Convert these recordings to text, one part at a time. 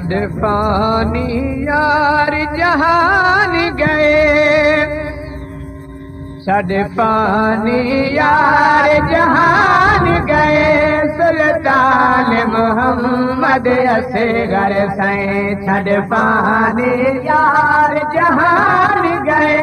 छड़ पानी यार जहान गए, छड़ पानी यार जहान गए। सुल्तान मोहम्मद असगर साईं छड़ पानी यार जहान गए।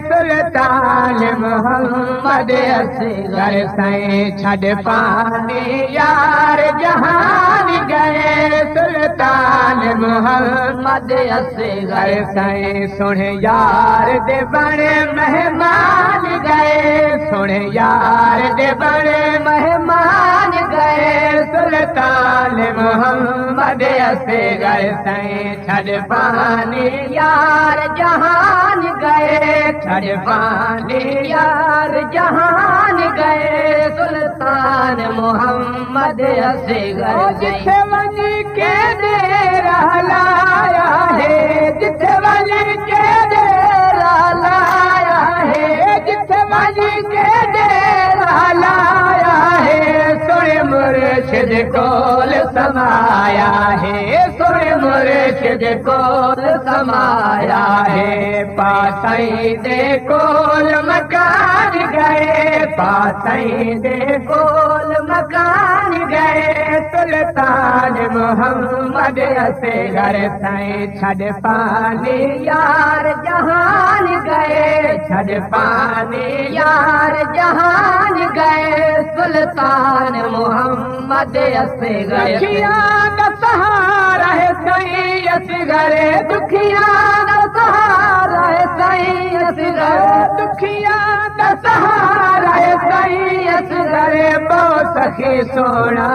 सुल्तान मोहम्मद असगर साईं छड़ पानी यार जहान गए। सुल्तान मोहम्मद असगर साईं सुने यार दे बड़े मेहमान गए, सुने यार दे बड़े मेहमान गए। सुल्तान मोहम्मद असगर साईं छड़ पानी यार जहान गए, छड़ पानी यार जहान गए। सुल्तान मोहम्मद असगर जिथे वञी के डेरा लाया है, जिथे वञी के डेरा लाया है, जिथे वञी के डेरा लाया है। सुने मुर्शिद कोल समाया है, सुने मुर्शिद कोल समाया है। पातई दे कोल मकान गए, पातई दे कोल मकान गए। सुल्तान मोहम्मद असगर साईं छड़ पानी यार जहान गए, छड़ पानी यार जहान गए। सुल्तान मोहम्मद असगर दुखिया का सहारा है साईं असगर, दुखिया का सहारा है साईं असगर, दुखिया का सहारा है साईं असगर। बहुत सखी सोना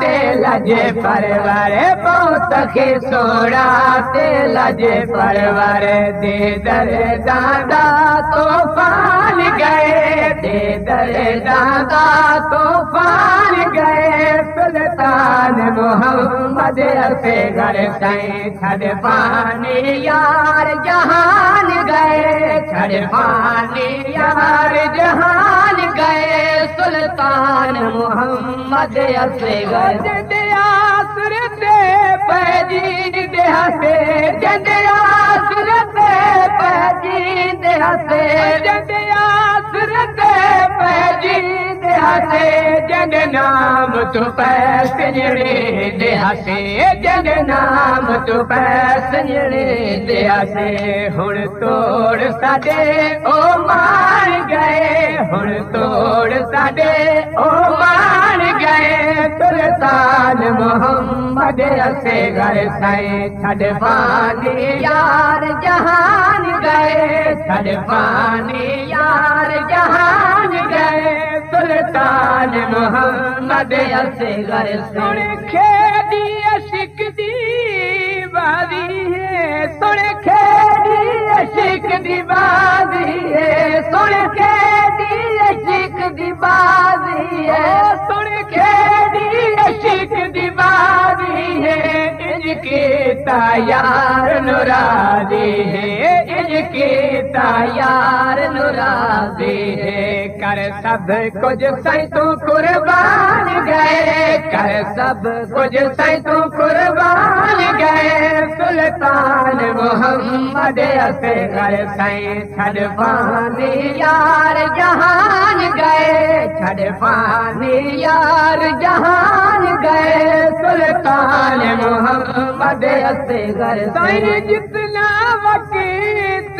ते लजे परवार, बहुत सखी सोना ते लजे परवार। दे दर दादा तूफान गए, दे दर दादा तूफान गए। सुल्तान मोहम्मद असगर साईं छड़ पानी यार जहान गए, छड़ पानी यार जहान गए। सुल्तान मोहम्मद असगर जंदे आसर ते पैजी देहसे, जंदे आसर ते पैजी देहसे, जंदे आसर ते पैजी देहसे। जंद नाम तू पैसरे देहसे, जंद नाम तू पैसरे देहसे। हुण तोड़ साडे ओ मान गए, हुण तोड़ साडे ओ मान गए। सुल्तान मोहम्मद असगर साईं छड़ पानी यार जहान गए, छड़ पानी यार जहान गए। सुल्तान मोहम्मद असगर सुन खेदी अशिक दी बाजी है, सुन खेदी अशिक दी बाजी है, सुन खेदी अशिक दी बाजी है, सुन खेदी अशिक दी बाजी है। इनकी तायार नुरादी है, इनकी तायार नुरादी है। कर सब कुछ सही तू कुर्बान गए, कर सब कुछ सही तू कुर्बान गए। सुल्तान मोहम्मद असगर साईं छड़ पानी यार जहान गए, छड़ पानी यार जहान गए। सुल्तान मोहम्मद असगर साईं जितना वक़्त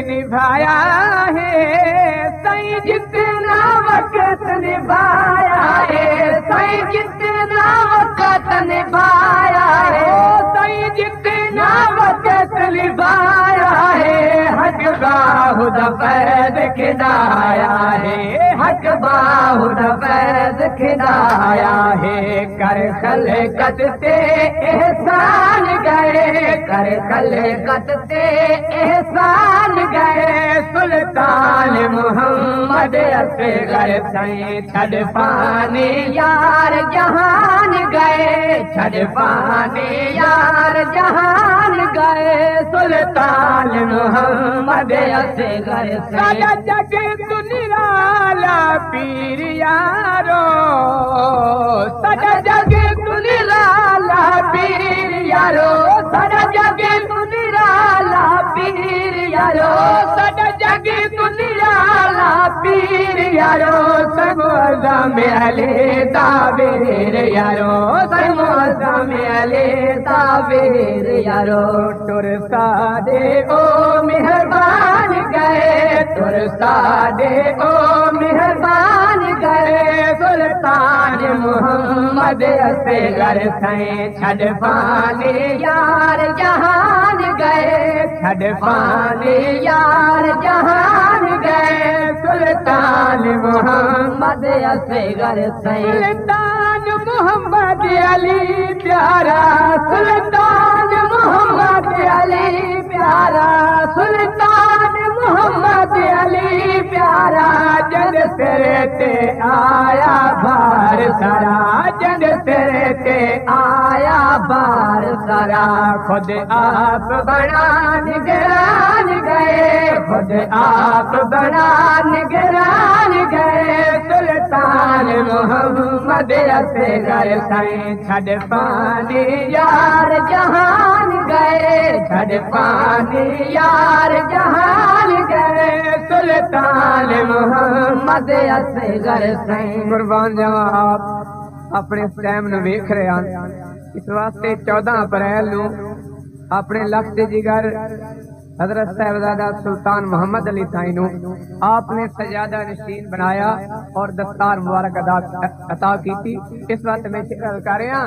निभाया है, साईं जितना वक़्त निभाया है, साईं जितना वक़्त निभाया है, साईं जितना वक़्त निभाया है। हक बाहुद फैज़ खिलाया है, हक बाहुद फैज़ खिलाया है। कर खलकत ते एहसान गए, कर खलकत ते एहसान गए। सुल्तान मोहम्मद असगर साईं छड़ पानी यार जहान गए, छड़ पानी यार जहान गए। सुल्तान मोहम्मद असगर सादा जग तू निराला पीर यारो, सादा जग तू निराला पीर यारो साडा जग तू निराला पीर यारो साडा जग तू निराला पीर यारो समोसा मेले ताबेर यारो समोसा मेले ताबेर यारो तुर सादे ओ मेहरबान गए तुर सादे ओ मेहरबान गए सुल्तान मोहम्मद असगर सैं छड़ पाने यार जहान गए छड़ पाने यार जहान गए सुल्तान मोहम्मद असगर सैं सुल्तान मोहम्मद अली प्यारा सुल्तान मोहम्मद अली प्यारा सुल्तान मोहम्मद अली प्यारा जद तेरे ते आया बार सारा जद तेरे ते आया बार सारा खुद आप बना निगरान गए खुद आप बना निगरान गए सुल्तान मोहम्मद असगर सैं छड़ पानी यार जहान गए छड़ पानी यार जहान गए सुल्तान मोहम्मद असगर सैं कुर्बान जावा आप अपने टाइम ਨੂੰ ਵੇਖ ਰਹੇ ਹਨ ਇਸ ਵਾਸਤੇ 14 ਅਪ੍ਰੈਲ ਨੂੰ ਆਪਣੇ ਲਖਤ ਜਿਗਰ हजरत साहिबजादा सुल्तान मोहम्मद अली साईं नू आपने सजादा नशीन बनाया और दस्तार मुबारक अता की। इस बात में शिकर कर रहे हैं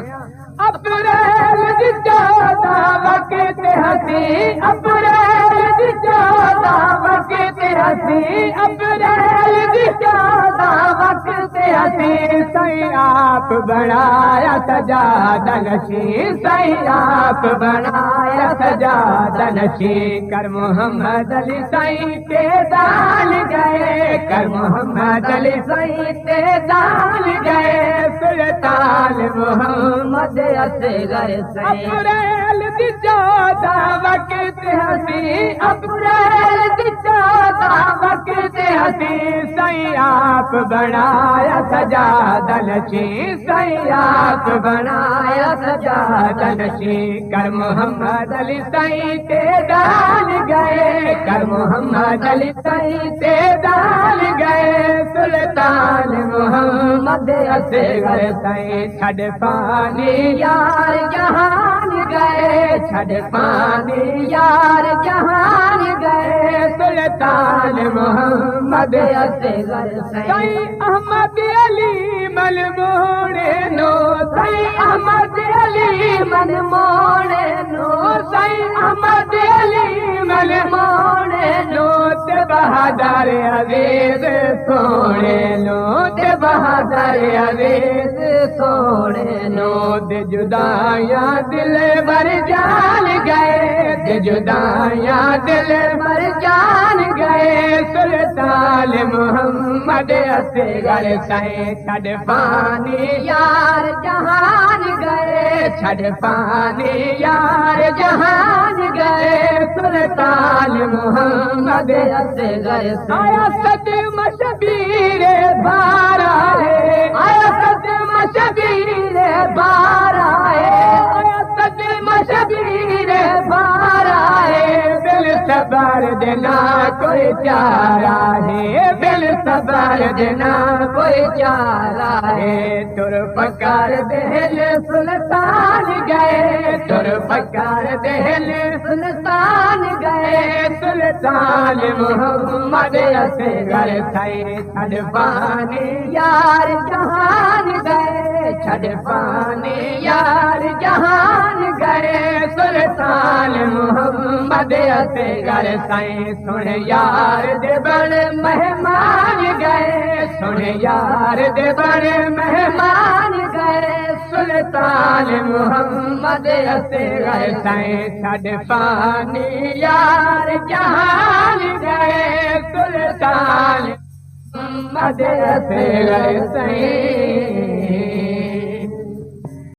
अप्रैल दी 14 वक्त हसी अप्रैल दी 14 वक्त हसी अप्रैल दी 14 वक्त हसी साईं आप बनाया सजादा नशीन साईं आप बनाया सजादा नशीन कर मोहम्मद अली साईं ते दाल गए कर मोहम्मद अली साईं ते दाल गए सुल्तान मोहम्मद असगर सैं अप्रैल दी 14 वक्त हसी अप्रैल दी 14 वक्त हसी साईं आप बनाया सजादा नशीन साईं आप बनाया सजादा नशीन कर मोहम्मद अली साईं ते दाल गए कर मोहम्मद अली साईं ते दाल गए सुल्तान मोहम्मद असगर सैं छड़ पानी यार जहान गए छड़ पानी यार जहान गए सुल्तान मोहम्मद असगर सैं अहमद अली मन मोड़े नो सैं अहमद अली मन मोड़े नो सैं अहमद अली मन मोड़े नोत बहादुर अजीज सोने नोत बहादुर अजीज सोने नोत जुदाया दिल भर जान गए जुदाया दिल भर जान गए सुल्तान मोहम्मद असगर सैं छड़ पानी यार जहान गए छड़ पानी यार जहान गए सुल्तान मोहम्मद असगर आया सदम शबीर बारा है आया सदम शबीर बारा है आया सदम शबीर बारा है बिल सबर देना कोई चारा है बिल सबर देना कोई चारा है तुर पकार दिल सुल्तान गए तुर पकार दिल सुल्तान गए सुल्तान मोहम्मद असगर सैं छड़ पानी यार जहान गए छड़ पानी यार जहान गए सुल्तान मोहम्मद असगर सैं सुन यार दे बड़े मेहमान गए सुन यार दे बड़े मेहमान गए सुल्तान मोहम्मद असगर सैं छड़ पानी यार जहान गए सुल्तान मोहम्मद असगर सैं